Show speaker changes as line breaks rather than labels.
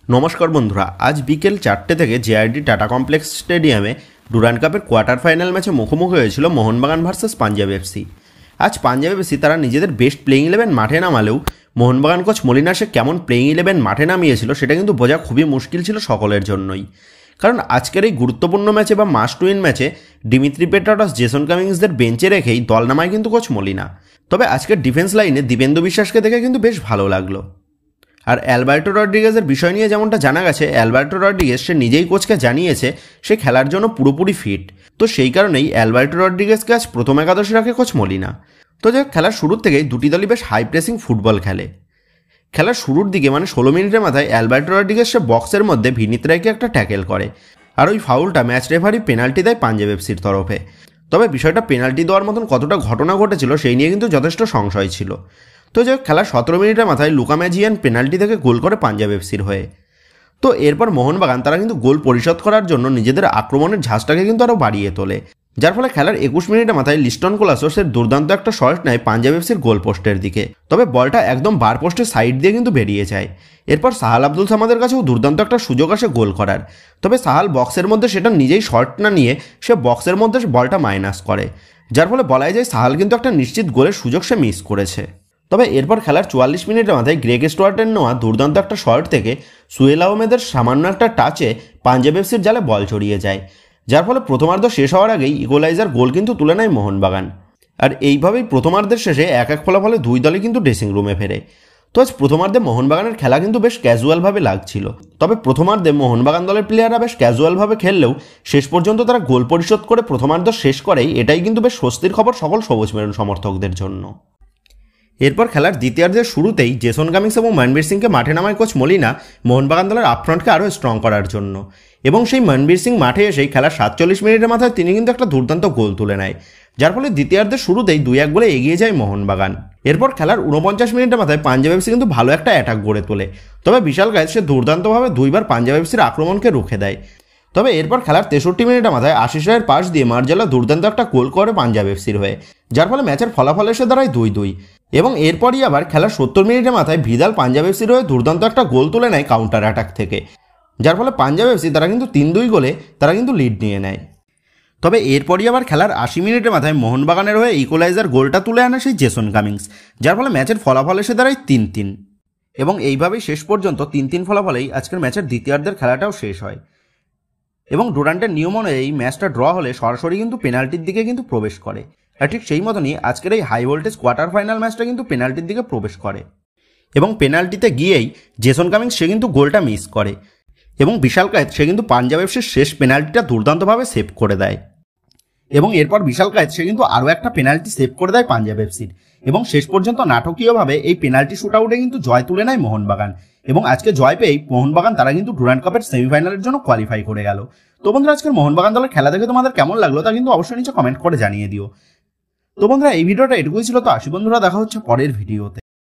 নমস্কার বন্ধুরা, আজ বিকেল 4টে থেকে জেআরডি টাটা কমপ্লেক্স স্টেডিয়ামে ডুরান্ড কাপের কোয়ার্টার ফাইনাল ম্যাচে মুখোমুখি হয়েছিল মোহনবাগান ভার্সেস পাঞ্জাব এফসি। আজ পাঞ্জাব এফসি তারা নিজেদের বেস্ট প্লেইং 11 মাঠে নামালেও মোহনবাগান কোচ মলিনা শেখ কেমন প্লেইং 11 মাঠে নামিয়েছিল সেটা কিন্তু বোঝা খুবই মুশকিল ছিল সকলের জন্যই। কারণ আজকের এই গুরুত্বপূর্ণ ম্যাচে বা মাস্ট উইন ম্যাচে ডিমিত্রি পেট্রাটস, জেসন কামিংসদের বেঞ্চে রেখেই দল নামায় কিন্তু কোচ মলিনা। তবে আজকের ডিফেন্স লাইনে দিবেন্দু বিশ্বাসকে দেখে কিন্তু বেশ ভালো লাগলো। আর অ্যালবার্টো রড্রিগেজের বিষয় নিয়ে যেমনটা জানা গেছে, অ্যালবার্টো রড্রিগেজ সে নিজেই কোচকে জানিয়েছে সে খেলার জন্য পুরোপুরি ফিট। তো সেই কারণেই অ্যালবার্টো রড্রিগেজকে আজ প্রথম একাদশে রাখে কোচ মলিনা। তো যে খেলার শুরুর থেকেই দুটি দলই বেশ হাই প্রেসিং ফুটবল খেলে। খেলার শুরুর দিকে 16 মিনিটের মাথায় অ্যালবার্টো রড্রিগেজ সে বক্সের মধ্যে ভিনিত রায়কে একটা ট্যাকেল করে, আর ওই ফাউলটা ম্যাচ রেফারি পেনাল্টি দেয় পাঞ্জাব এফসির তরফে। তবে বিষয়টা পেনাল্টি দেওয়ার মতন কতটা ঘটনা ঘটেছিল সেই নিয়ে কিন্তু যথেষ্ট সংশয় ছিল। তো যে খেলার 17 মিনিটের মাথায় লুকা ম্যাজিয়ান পেনাল্টি থেকে গোল করে পাঞ্জাব এফসির হয়ে। তো এরপর মোহনবাগান তারা কিন্তু গোল পরিশোধ করার জন্য নিজেদের আক্রমণের ঝাঁজটাকে কিন্তু আরও বাড়িয়ে তোলে, যার ফলে খেলার 21 মিনিটের মাথায় লিস্টন কোলাসোসের দুর্দান্ত একটা শট নেয় পাঞ্জাব এফসির গোল পোস্টের দিকে। তবে বলটা একদম বার পোস্টের সাইড দিয়ে কিন্তু বেরিয়ে যায়। এরপর সাহাল আব্দুল সামাদের কাছেও দুর্দান্ত একটা সুযোগ আসে গোল করার। তবে সাহাল বক্সের মধ্যে সেটা নিজেই শট না নিয়ে সে বক্সের মধ্যে বলটা মাইনাস করে, যার ফলে বলাই যায় সাহাল কিন্তু একটা নিশ্চিত গোলের সুযোগ সে মিস করেছে। তবে এরপর খেলার 44 মিনিটের মাথায় গ্রেগ স্টুয়ার্টের নেওয়া দুর্দান্ত একটা শট থেকে সুহেল আহমেদের সামান্য একটা টাচে পাঞ্জাব এফসির জালে বল ছড়িয়ে যায়, যার ফলে প্রথমার্ধ শেষ হওয়ার আগেই ইকুয়ালাইজার গোল কিন্তু তুলে নেয় মোহনবাগান। আর এইভাবেই প্রথমার্ধের শেষে এক ফলাফলে দুই দলই কিন্তু ড্রেসিং রুমে ফেরে। তো আজ প্রথমার্ধে মোহনবাগানের খেলা কিন্তু বেশ ক্যাজুয়ালভাবে লাগছিল। তবে প্রথমার্ধে মোহনবাগান দলের প্লেয়াররা বেশ ক্যাজুয়ালভাবে খেললেও শেষ পর্যন্ত তারা গোল পরিশোধ করে প্রথমার্ধ শেষ করেই, এটাই কিন্তু বেশ স্বস্তির খবর সকল সবুজ মেরুন সমর্থকদের জন্য। এরপর খেলার দ্বিতীয়ার্ধের শুরুতেই জেসন কামিংস এবং মনবীর সিংকে মাঠে নামায় কোচ মলিনা মোহনবাগান দলের আপফ্রন্টকে আরও স্ট্রং করার জন্য। এবং সেই মনবীর সিং মাঠে এসেই খেলার 47 মিনিটের মাথায় তিনি কিন্তু একটা দুর্দান্ত গোল তুলে নেয়, যার ফলে দ্বিতীয়ার্ধের শুরুতেই 2-1 গোলে এগিয়ে যায় মোহনবাগান। এরপর খেলার 49 মিনিটের মাথায় পাঞ্জাব এফসি কিন্তু ভালো একটা অ্যাটাক গড়ে তোলে। তবে বিশাল গায়েস সে দুর্দান্তভাবে দুইবার পাঞ্জাব এফসির আক্রমণকে রুখে দেয়। তবে এরপর খেলার 63 মিনিটের মাথায় আশিস রায়ের পাস দিয়ে মার্জালা দুর্দান্ত একটা গোল করে পাঞ্জাব এফসির হয়ে, যার ফলে ম্যাচের ফলাফল এসে দাঁড়ায় 2-2। এবং এরপরই আবার খেলার 70 মিনিটের মাথায় ভিদাল পাঞ্জাব এফসির হয়ে দুর্দান্ত একটা গোল তুলে নেয় কাউন্টার অ্যাটাক থেকে, যার ফলে পাঞ্জাব এফসি তারা কিন্তু 3-2 গোলে তারা কিন্তু লিড নিয়ে নেয়। তবে এরপরই আবার খেলার 80 মিনিটের মাথায় মোহনবাগানের হয়ে ইকুয়ালাইজার গোলটা তুলে আনে সেই জেসন কামিংস, যার ফলে ম্যাচের ফলাফল এসে দাঁড়ায় 3-3। এবং এইভাবেই শেষ পর্যন্ত 3-3 ফলাফলেই আজকের ম্যাচের দ্বিতীয়ার্ধের খেলাটাও শেষ হয়। এবং ডুরান্টের নিয়ম অনুযায়ী এই ম্যাচটা ড্র হলে সরাসরি কিন্তু পেনাল্টির দিকে কিন্তু প্রবেশ করে। আর ঠিক সেই মতনই আজকের এই হাই ভোল্টেজ কোয়ার্টার ফাইনাল ম্যাচটা কিন্তু পেনাল্টির দিকে প্রবেশ করে। এবং পেনাল্টিতে গিয়েই জেসন কামিংস সে কিন্তু গোলটা মিস করে, এবং বিশাল কায়েত সে কিন্তু পাঞ্জাব এফসির শেষ পেনাল্টিটা দুর্দান্তভাবে সেভ করে দেয়। এবং এরপর বিশাল কায়েত সে কিন্তু আরও একটা পেনাল্টি সেভ করে দেয় পাঞ্জাব এফসির। এবং শেষ পর্যন্ত নাটকীয়ভাবে এই পেনাল্টি শুট আউটে কিন্তু জয় তুলে নেয় মোহনবাগান। এবং আজকে জয় পেয়েই মোহনবাগান তারা কিন্তু ডুরান্ড কাপের সেমিফাইনালের জন্য কোয়ালিফাই করে গেল। তো বন্ধুরা, আজকের মোহনবাগান দলের খেলা দেখে তোমাদের কেমন লাগলো তা কিন্তু অবশ্যই নিচে কমেন্ট করে জানিয়ে দিও। তো বন্ধুরা, এই ভিডিওটা এটুকুই ছিল। তো আসি বন্ধুরা, দেখা হচ্ছে পরের ভিডিওতে।